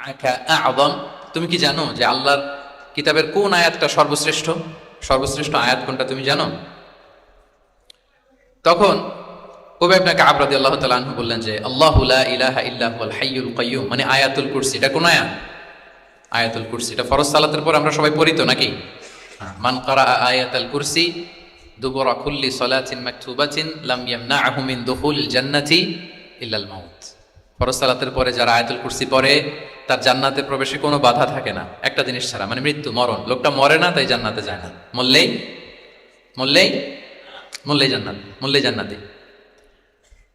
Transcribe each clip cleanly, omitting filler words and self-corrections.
আ'যাম, তুমি কি জানো যে আল্লাহর কিতাবের কোন আয়াতটা সর্বশ্রেষ্ঠ? সর্বশ্রেষ্ঠ আয়াত কোনটা তুমি জানো? তখন উবাই ইবনে কাব রাদিয়াল্লাহু তাআলা আনহু বললেন যে আল্লাহু লা ইলাহা ইল্লা হুয়াল হাইয়ুল কাইয়্যুম, মানে আয়াতুল কুরসি। এটা কোন আয়াত? আয়াতুল কুরসি। এটা ফরজ সালাতের পর আমরা সবাই পড়ি তো নাকি? মান ক্বারা আয়াতাল কুরসি দুবুরা কুল্লি সালাতিন মাকতুবাতিন লাম ইয়ামনাহু মিন দুখুলিল জান্নাতি ইল্লাল মাউত। ফরজ সালাতের পরে যারা আয়াতুল কুরসি পড়ে তার জান্নাতে প্রবেশে কোনো বাধা থাকে না, একটা জিনিস ছাড়া, মানে মৃত্যু, মরণ। লোকটা মরে না তাই জান্নাতে যায় না, মরলেই মরলেই মরলেই জান্নাত, মরলেই জান্নাতি।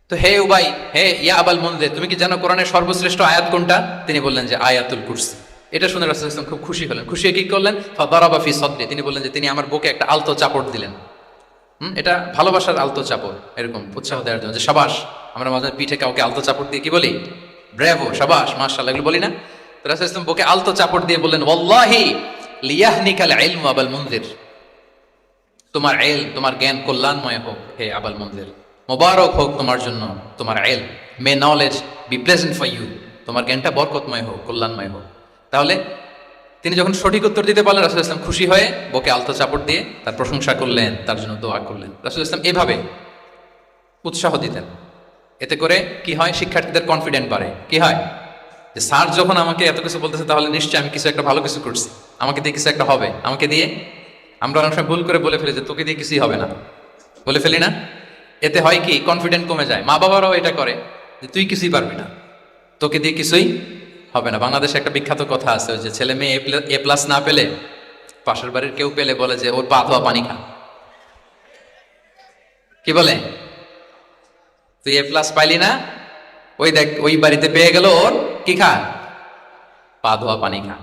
তো হে উবাই, হে ইয়া আবাল মুনজির, তুমি কি জানো কোরআনের সর্বশ্রেষ্ঠ আয়াত কোনটা? তিনি বললেন যে আয়াতুল কুরসি। এটা শুনে রাসূলুল্লাহ সাল্লাল্লাহু আলাইহি ওয়াসাল্লাম খুব খুশি হলেন। খুশি হয়ে কি করলেন? ফাদারাবা ফি সাদরি, তিনি বললেন যে তিনি আমার বুকে একটা আলতো চাপড় দিলেন। এটা ভালোবাসার আলতো চাপড়, এরকম উৎসাহ দেওয়ার জন্য যে শাবাশ। আমরা মাঝে পিঠে কাউকে আলতো চাপড় দিয়ে কি বলি? ব্রাভো, শাবাশ, মাশাআল্লাহ, এগুলো বলি না? তো রাসূলুল্লাহ সাল্লাল্লাহু আলাইহি ওয়াসাল্লাম বুকে আলতো চাপড় দিয়ে বললেন ওয়াল্লাহি লিয়াহনিকাল ইলমু আবাল মুনজির, তোমার ইলম, তোমার জ্ঞান কল্যাণময় হোক হে আবাল মুনজির, মোবারক হোক তোমার জন্য তোমার ইলম, may knowledge be pleasant for you, তোমার জ্ঞানটা বরকতময় হোক, কল্যাণময় হোক। তাহলে তিনি যখন সঠিক উত্তর দিতে পারলেন, রাসূলুল্লাহ সাল্লাল্লাহু আলাইহি ওয়াসাল্লাম খুশি হয়ে বুকে আলতো চাপড় দিয়ে তার প্রশংসা করলেন, তার জন্য দোয়া করলেন। রাসূলুল্লাহ সাল্লাল্লাহু আলাইহি ওয়াসাল্লাম এভাবে উৎসাহ দিতেন। এতে করে কি হয়? শিক্ষার্থীদের কনফিডেন্ট বাড়ে। কি হয়? যে স্যার যখন আমাকে এত কিছু বলতেছে তাহলে নিশ্চয়ই আমি কিছু একটা ভালো কিছু করছি, আমাকে দিয়ে কিছু একটা হবে, আমাকে দিয়ে। আমরা অনেক সময় ভুল করে বলে ফেলি যে তোকে দিয়ে কিছুই হবে না, বলে ফেলি না? এতে হয় কি? কনফিডেন্ট কমে যায়। মা বাবারাও এটা করে যে তুই কিছুই পারবি না, তোকে দিয়ে কিছুই হবে না। বাংলাদেশে একটা বিখ্যাত কথা আছে, ওই যে ছেলে মেয়ে এ প্লাস না পেলে পাশের বাড়ির কেউ পেলে বলে যে ওর পা ধোয়া পানি খা। কি বলে? তুই এ প্লাস পাইলি না, ওই দেখ ওই বাড়িতে পেয়ে গেল, ওর কি খা? পা ধোয়া পানি খা।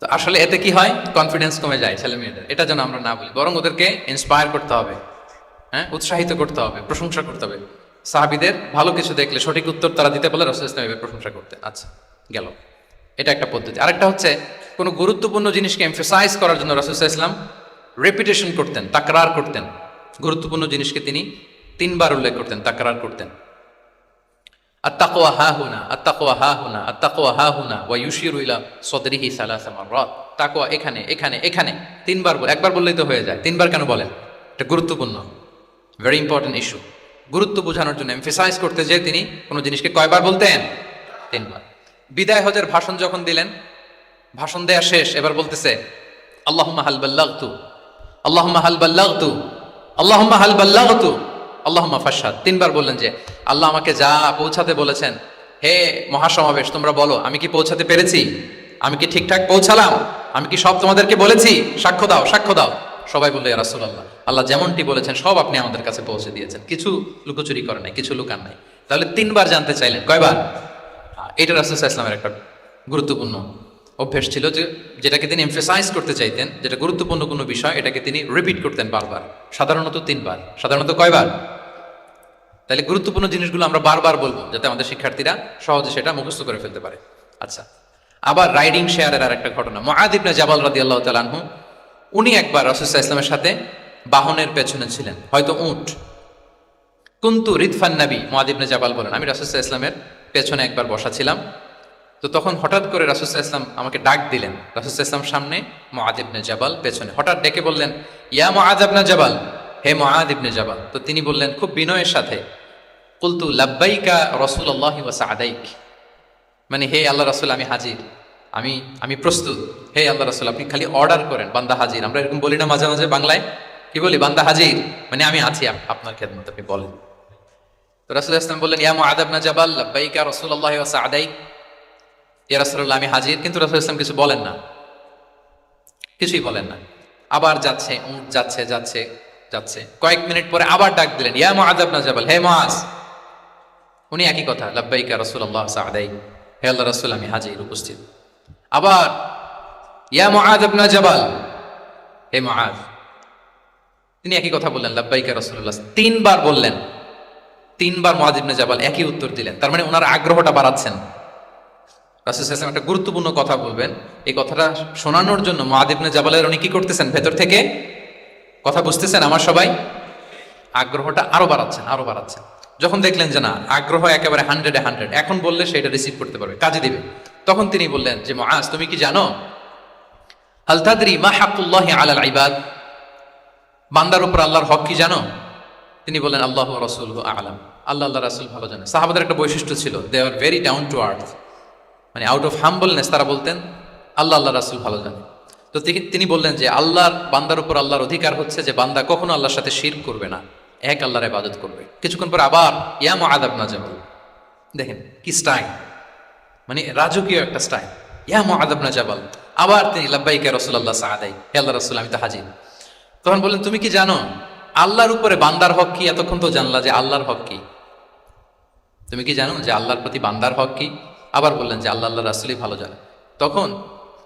তো আসলে এতে কি হয়? কনফিডেন্স কমে যায় ছেলে মেয়েদের। এটা যেন আমরা না বলি, বরং ওদেরকে ইন্সপায়ার করতে হবে, হ্যাঁ, উৎসাহিত করতে হবে, প্রশংসা করতে হবে। সাহাবীদের ভালো কিছু দেখলে সঠিক উত্তর তারা দিতে পারলে রাসূলুল্লাহ সাল্লাল্লাহু আলাইহি ওয়াসাল্লাম প্রশংসা করতেন। আচ্ছা, গেল, এটা একটা পদ্ধতি। আরেকটা হচ্ছে কোনো গুরুত্বপূর্ণ জিনিসকে এমফাসাইজ করার জন্য রাসূলুল্লাহ সাল্লাল্লাহু আলাইহি ওয়াসাল্লাম রেপিটেশন করতেন, তাকরার করতেন। গুরুত্বপূর্ণ জিনিসকে তিনি 3 বার উল্লেখ করতেন, তাকরার করতেন। আত-তাকওয়া হাহুনা, আত-তাকওয়া হাহুনা, আত-তাকওয়া হাহুনা ওয়া ইউশিরু ইলা সাদরিহি সালাসা মাররাত। তাকওয়া এখানে, এখানে, এখানে 3 বার বলে, একবার বললেই তো হয়ে যায়, 3 বার কেন বলেন? এটা গুরুত্বপূর্ণ, ভেরি ইম্পর্টেন্ট ইস্যু। গুরুত্ব বোঝানোর জন্য এমফাসাইজ করতে যে তিনি কোনো জিনিসকে কয়বার বলতেন? 3 বার। বিদায় হজের ভাষণ যখন দিলেন, ভাষণ দেয়া শেষ, এবার বলতেছে আল্লাহুম্মা হাল বাল্লাগতু, আল্লাহুম্মা হাল বাল্লাগতু, আল্লাহুম্মা হাল বাল্লাগতু, আল্লাহুম্মা ফাশহাদ। 3 বার বললেন যে আল্লাহ আমাকে যা পৌঁছাতে বলেছেন, হে মহাসমাবেশ তোমরা বলো আমি কি পৌঁছাতে পেরেছি? আমি কি ঠিকঠাক পৌঁছালাম? আমি কি সব তোমাদেরকে বলেছি? সাক্ষ্য দাও, সাক্ষ্য দাও। সবাই বললো ইয়া রাসূলুল্লাহ, আল্লাহ যেমনটি বলেছেন সব আপনি আমাদের কাছে পৌঁছে দিয়েছেন, কিছু লুকোচুরি করে নাই, কিছু লুকান নাই। তাহলে 3 বার জানতে চাইলেন, কয়বার? এটা রাসূল সাল্লাল্লাহু আলাইহি ওয়াসাল্লামের একটা গুরুত্বপূর্ণ অভ্যেস ছিল, যে যেটাকে তিনি এমফাসাইজ করতে চাইতেন, যেটা গুরুত্বপূর্ণ কোনো বিষয়, এটাকে তিনি রিপিট করতেন বারবার। সাধারণত 3 বার। সাধারণত কয়বার? তাহলে গুরুত্বপূর্ণ জিনিসগুলো আমরা বারবার বলবো যাতে আমাদের শিক্ষার্থীরা সহজে সেটা মুখস্থ করে ফেলতে পারে। আচ্ছা, আবার রাইডিং শেয়ারের আর একটা ঘটনা। মুআয ইবনে জাবাল রাদিয়াল্লাহু তাআলা আনহু, উনি একবার রাসূল সাল্লাল্লাহু আলাইহি ওয়াসাল্লামের সাথে বাহনের পেছনে ছিলেন, হয়তো উট। কুনতু রিদফান নবী, মুআয ইবনে জাবাল বলেন, আমি রাসূল সাল্লাল্লাহু আলাইহি ওয়াসাল্লামের পেছনে একবার বসা ছিলাম। তো তখন হঠাৎ করে রাসূল সাল্লাল্লাহু আলাইহি ওয়াসাল্লাম আমাকে ডাক দিলেন। রাসূল সাল্লাল্লাহু আলাইহি ওয়াসাল্লাম সামনে, মুআয ইবনে জাবাল পেছনে। হঠাৎ ডেকে বললেন ইয়া মুআয ইবনে জাবাল, হে মুআয ইবনে জাবাল। তো তিনি বললেন খুব বিনয়ের সাথে, কুলতু লাব্বাইকা রাসূলুল্লাহি ওয়া সা'দাইক, মানে হে আল্লাহ রাসূল আমি হাজির, আমি প্রস্তুত। হে আল্লাহ রাসূল আপনি খালি অর্ডার করেন, বান্দা হাজির। আমরা এরকম বলি না মাঝে মাঝে বাংলায়? কি বলি? বান্দা হাজির, মানে আমি আছি আপনার খেদমতে, আপনি বলেন। তো রাসূল সাল্লাল্লাহু আলাইহি ওয়াসাল্লাম বললেন ইয়া মুআয ইবনে জাবাল লাব্বাইকা রাসূলুল্লাহি ওয়া সা'দাইক, ইয়া রাসূলুল্লাহ আমি হাজির। কিন্তু রাসূল সাল্লাল্লাহু আলাইহি ওয়াসাল্লাম কিছু বলেন না, কিছুই বলেন না। আবার যাচ্ছে, উট যাচ্ছে যাচ্ছে যাচ্ছে, কয়েক মিনিট পরে আবার ডাক দিলেন ইয়া মুআয ইবনে জাবাল, হে মুআয। উনি একই কথা, লাব্বাইকা রাসূলুল্লাহ সা'দাইক, হে আল্লাহ রাসূল আমি হাজির, উপস্থিত। আবার ইয়া মুআয ইবনে জাবাল, হে মুআয। তিনি একই কথা বললেন, লাব্বাইকা রাসূলুল্লাহ। 3 বার বললেন, 3 বার মুআয ইবনে জাবাল একই উত্তর দিলেন। তার মানে ওনার আগ্রহটা বাড়াচ্ছেন। রাসূল সাল্লাল্লাহু আলাইহি ওয়াসাল্লাম একটা গুরুত্বপূর্ণ কথা বলবেন, এই কথাটা শোনানোর জন্য মুআয ইবনে জাবালের উনি কি করতেছেন? ভেতর থেকে কথা বুঝতেছেন আমার সবাই? আগ্রহটা আরো বাড়াচ্ছেন, আরো বাড়াচ্ছেন। যখন দেখলেন যে না, আগ্রহ একেবারে 100-এ 100, এখন বললে সেটা রিসিভ করতে পারবে, কাজে দিবে, তখন তিনি বললেন যে মুআজ, তুমি কি জানো হাল তাদরি মা হাক্কুল্লাহি আলাল ইবাদ, বান্দার উপর আল্লাহর হক কি জানো? তিনি বললেন আল্লাহু ওয়া রাসূলুহু আ'লাম, আল্লাহ রাসূল ভালো জানেন। সাহাবাদের একটা বৈশিষ্ট্য ছিল, they are very down to earth, মানে আউট অফ হাম্বলনেস তারা বলতেন আল্লাহ রাসূল ভালো জানেন। তো তিনি বললেন যে আল্লাহর বান্দার উপর আল্লাহর অধিকার হচ্ছে যে বান্দা কখনো আল্লাহর সাথে শিরক করবে না, এক আল্লাহর ইবাদত করবে। কিছুক্ষণ পর আবার ইয়া মুআয ইবনে জাবাল, দেখেন কি স্টাইল, মানে রাজকীয় একটা স্টাইল। ইয়া মুআয ইবনে জাবাল, আবার তিনি লাব্বাইক ইয়া রাসূলুল্লাহ সাআদাই, হে আল্লাহর রাসূল আমি তো হাজির। তখন বললেন তুমি কি জানো আল্লাহর উপরে বান্দার হক কি? এতক্ষণ তো জানলা যে আল্লাহর হক কি, তুমি কি জানো যে আল্লাহর প্রতি বান্দার হক কি? আবার বললেন যে আল্লাহ রাসূলই ভালো জানে। তখন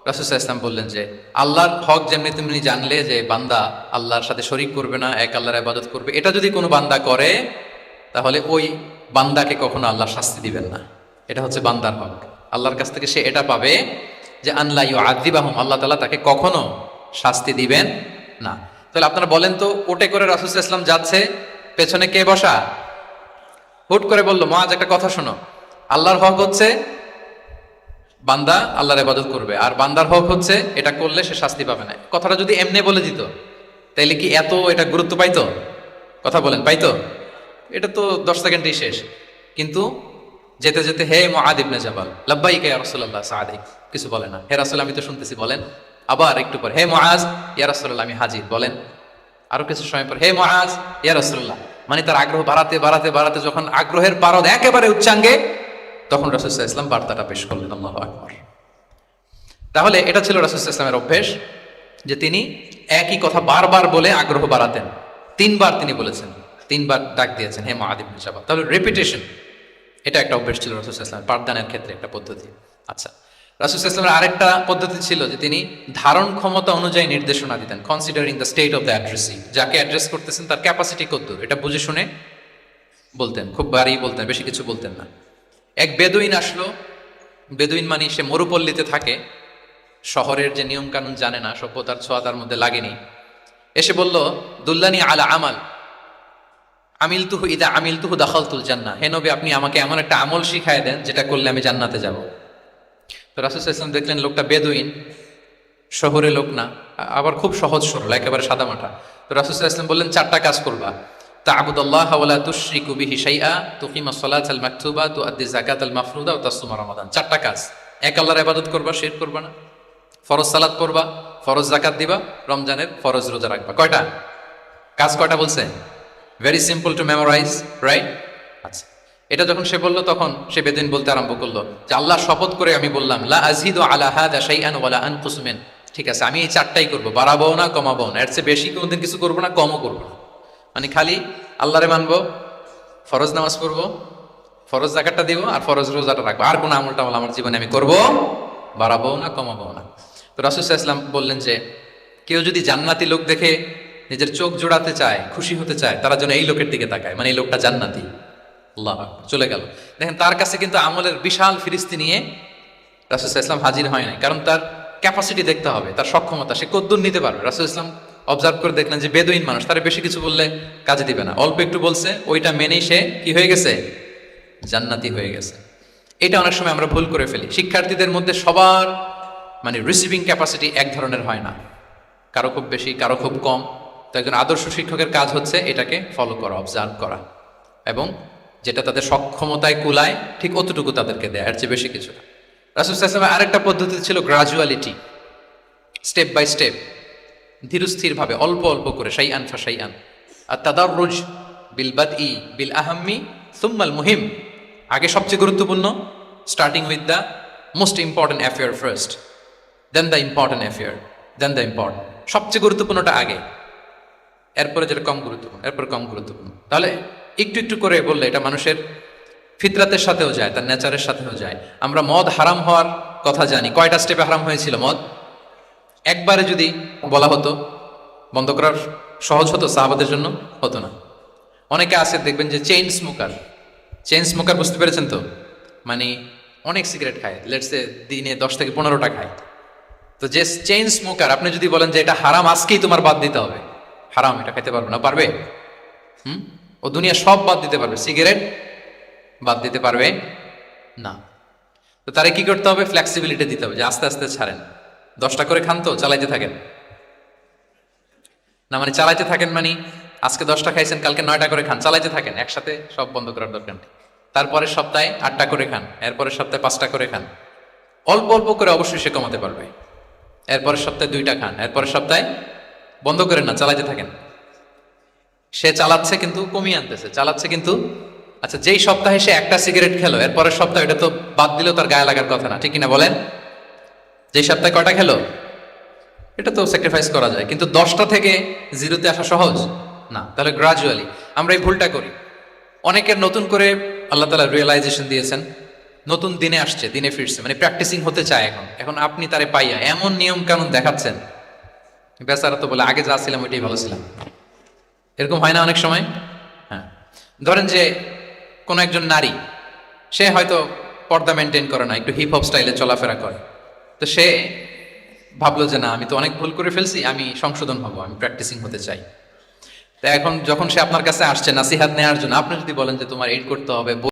রাসূল সাল্লাল্লাহু আলাইহি ওয়াসাল্লাম বললেন যে আল্লাহর হক যেমনি তুমি জানলে যে বান্দা আল্লাহর সাথে শরীক করবে না, এক আল্লাহর ইবাদত করবে, এটা যদি কোনো বান্দা করে তাহলে ওই বান্দাকে কখনো আল্লাহ শাস্তি দিবেন না। এটা হচ্ছে বান্দার হক, আল্লাহর কাছ থেকে সে এটা পাবে যে আল্লাহ ইউআযিবাহুম, আল্লাহ তাআলা তাকে কখনো শাস্তি দিবেন না। তাহলে আপনারা বলেন তো, ওটে করে রাসূল সাল্লাল্লাহু আলাইহি ওয়াসাল্লাম যাচ্ছে, পেছনে কে বসা? হুট করে বলল মুআজ একটা কথা শোনো, আল্লাহর হক হচ্ছে বান্দা আল্লাহর ইবাদত করবে, আর বান্দার হক হচ্ছে এটা করলে সে শাস্তি পাবে না। কথাটা যদি এমনি বলে দিত তাইলে কি এত এটা গুরুত্ব পাইতো? কথা বলেন, পাইতো? এটা তো 10 সেকেন্ডেই শেষ। কিন্তু যেতে যেতে হে মুআয ইবনে জাবাল, লাব্বাইক ইয়া রাসূলুল্লাহ সাআদি, কিছু বলে না। হে রাসূল আমি তো শুনতেছি, বলেন। আবার একটু পর হে মুআজ ইয়া রাসূলুল্লাহ আমি হাজির, বলেন। আরো কিছু সময় পর হে মুআজ ইয়া রাসূলুল্লাহ, মানে তার আগ্রহ বাড়াতে বাড়াতে বাড়াতে যখন আগ্রহের পারদ একেবারে উচ্চাঙ্গে, তখন রাসূল সাল্লাল্লাহু আলাইহি ওয়াসাল্লাম বার্তাটা পেশ করলেন। আল্লাহু আকবার। তাহলে এটা ছিল রাসূল সাল্লাল্লাহু আলাইহি ওয়াসাল্লামের অভ্যেস, যে তিনি একই কথা বারবার বলে আগ্রহ বাড়াতেন। 3 বার তিনি বলেছেন, 3 বার ডাক দিয়েছেন হে মুআয ইবনে জাবাল। তাহলে রেপিটেশন, এটা একটা অভ্যেস ছিল রাসূল সাল্লাল্লাহু আলাইহি ওয়াসাল্লামের, পাঠদানের ক্ষেত্রে একটা পদ্ধতি। আচ্ছা, রাসূল সাল্লাল্লাহু আলাইহি ওয়াসাল্লামের আরেকটা পদ্ধতি ছিল যে তিনি ধারণ ক্ষমতা অনুযায়ী নির্দেশনা দিতেন, considering the state of the addressee, যাকে অ্যাড্রেস করতেছেন তার ক্যাপাসিটি কতদূর, এটা বুঝে শুনে বলতেন, খুব বাড়ি বলতেন, বেশি কিছু বলতেন না। এক বেদুইন আসলো, বেদুইন মানে সে মরুপল্লীতে থাকে, শহরের যে নিয়ম কানুন জানে না, সভ্যতার ছোঁয়া তার মধ্যে লাগেনি। এসে বলল দুল্লানি আলা আমাল আমিলতুহু ইদা আমিলতুহু দাখালতুল জান্নাহ, হে নবী আপনি আমাকে এমন একটা আমল শিখায় দেন যেটা করলে আমি জান্নাতে যাব। তো রাসূল সাল্লাল্লাহু আলাইহি ওয়াসাল্লাম দেখলেন লোকটা বেদুইন, শহরে লোক না, আবার খুব সহজ সরল, একেবারে সাদামাটা। তো রাসূল সাল্লাল্লাহু আলাইহি ওয়াসাল্লাম বললেন 4টা কাজ করবা, তা'বুদাল্লাহ ওয়া লা তুশরিকু বিহি শাইআ, তুকিমাস সালাতাল মাকতুবা, তুআদ্দি যাকাতাল মাফরুদা ওয়া তাসুমা রমাদান। 4টা কাজ, এক আল্লাহর ইবাদত করবা, শিরক করবা না, ফরজ সালাত করবা, ফরজ যাকাত দিবা, রমজানের ফরজ রোজা রাখবা। কয়টা কাজ? কয়টা বলছে? Very simple to memorize, right? আচ্ছা, এটা যখন সে বলল তখন সে বেদিন বলতে আরম্ভ করলো যে আল্লাহ শপথ করে আমি বললাম লা আযীদু আলা হাযা শাইআন ওয়া লা আনকুসু মিন, ঠিক আছে আমি এই 4টাই করব, বাড়াবো না কমাবো না, এর চেয়ে বেশি কোনোদিন কিছু করবো না, কমও করবো না। মানে খালি আল্লাহরে মানবো, ফরজ নামাজ পড়বো, ফরজ যাকাতটা দিব, আর ফরজ রোজাটা রাখবো, আর কোনো আমল টামল আমার জীবনে আমি করবো, বাড়াবো না কমাবো না। তো রাসূল সাল্লাল্লাহু আলাইহি ওয়াসাল্লাম বললেন যে কেউ যদি জান্নাতি লোক দেখে নিজের চোখ জোড়াতে চায়, খুশি হতে চায়, তারা যেন এই লোকের দিকে তাকায়, মানে এই লোকটা জান্নাতি। আল্লাহু আকবার, চলে গেল। দেখেন তার কাছে কিন্তু আমলের বিশাল ফিরিস্তি নিয়ে রাসূল সাল্লাল্লাহু আলাইহি ওয়াসাল্লাম হাজির হয় নাই, কারণ তার ক্যাপাসিটি দেখতে হবে, তার সক্ষমতা, সে কদ্দূর নিতে পারবে। রাসূল সাল্লাল্লাহু আলাইহি ওয়াসাল্লাম অবজার্ভ করে দেখলেন যে বেদুইন মানুষ, তার বেশি কিছু বললে কাজে দিবে না, অল্প একটু বলছে, ওইটা মেনেই সে কি হয়ে গেছে? জান্নাতি হয়ে গেছে। এটা অনেক সময় আমরা ভুল করে ফেলি। শিক্ষার্থীদের মধ্যে সবার মানে রিসিভিং ক্যাপাসিটি এক ধরনের হয় না, কারো খুব বেশি, কারো খুব কম। তো একজন আদর্শ শিক্ষকের কাজ হচ্ছে এটাকে ফলো করা, অবজার্ভ করা, এবং যেটা তাদের সক্ষমতায় কুলায় ঠিক অতটুকু তাদেরকে দেয়, এর চেয়ে বেশি কিছু না। রাসূল সাল্লাল্লাহু আলাইহি ওয়াসাল্লামের আরেকটা পদ্ধতি ছিল গ্রাজুয়ালিটি, স্টেপ বাই স্টেপ, ধীরস্থির ভাবে, অল্প অল্প করে, শাইআন ফা শাইআন। আর তাদাররুজ বিল বাদই বিল আহাম্মি সুম্মাল মুহিম, আগে সবচেয়ে গুরুত্বপূর্ণ, starting with the most important affair first, then the important affair, then the important. সবচেয়ে গুরুত্বপূর্ণটা আগে, এরপরে যেটা কম গুরুত্বপূর্ণ, এরপর কম গুরুত্বপূর্ণ। তাহলে একটু একটু করে বললে এটা মানুষের ফিতরাতের সাথেও যায়, তার নেচারের সাথেও যায়। আমরা মদ হারাম হওয়ার কথা জানি, কয়টা স্টেপে হারাম হয়েছিল মদ? একবারে যদি বলা হতো বন্ধ করার সহজ হতো সাহাবাদের জন্য? হতো না। অনেকে আছে দেখবেন যে চেইন স্মোকার, বুঝতে পেরেছেন তো? মানে অনেক সিগারেট খায়, লেটসে দিনে 10 থেকে 15টা খায়। তো যে চেইন স্মোকার, আপনি যদি বলেন যে এটা হারাম, আজকেই তোমার বাদ দিতে হবে, হারাম, এটা খেতে পারবে না, পারবে? ও দুনিয়া সব বাদ দিতে পারবে, সিগারেট বাদ দিতে পারবে না। তো তারা কি করতে হবে? ফ্লেক্সিবিলিটি দিতে হবে যে আস্তে আস্তে ছাড়েন। 10টা করে খান তো চালাইতে থাকেন না, মানে চালাইতে থাকেন মানে আজকে 10টা খাইছেন কালকে 9টা করে খান, চালাইতে থাকেন, একসাথে সব বন্ধ করার দরকার নেই। তারপরের সপ্তাহে 8টা করে খান, এরপরের সপ্তাহে 5টা করে খান। অল্প অল্প করে অবশ্যই সে কমাতে পারবে। এরপরের সপ্তাহে 2টা খান, এরপরের সপ্তাহে বন্ধ করেন না, চালাইতে থাকেন। সে চালাচ্ছে কিন্তু কমিয়ে আনতেছে, চালাচ্ছে কিন্তু। আচ্ছা, যেই সপ্তাহে সে একটা সিগারেট খেলো, এরপরের সপ্তাহে এটা তো বাদ দিলেও তার গায়ে লাগার কথা না, ঠিক কিনা বলেন? যেই সপ্তাহে কয়টা খেলো এটা তো স্যাক্রিফাইস করা যায়, কিন্তু 10টা থেকে 0-তে আসা সহজ না। তাহলে গ্রাজুয়ালি আমরা এই ভুলটা করি। অনেকের নতুন করে আল্লাহ তাআলা রিয়েলাইজেশন দিয়েছেন, নতুন দিনে আসছে, দিনে ফিরছে, মানে প্র্যাকটিসিং হতে চায় এখন। এখন আপনি তারে পাইয়া এমন নিয়ম কানুন দেখাচ্ছেন, বেচারা তো বলে আগে যা ছিলাম ওইটাই ভালো ছিলাম। এরকম হয় না অনেক সময়? হ্যাঁ, ধরেন যে কোনো একজন নারী, সে হয়তো পর্দা মেনটেন করে না, একটু হিপ হপ স্টাইলে চলাফেরা করে। তো সে ভাবলো যে না, আমি তো অনেক ভুল করে ফেলছি, আমি সংশোধন হব, আমি প্র্যাকটিসিং হতে চাই। তো এখন যখন সে আপনার কাছে আসছে নাসিহাত নেওয়ার জন্য, আপনি যদি বলেন যে তোমার এইট করতে হবে,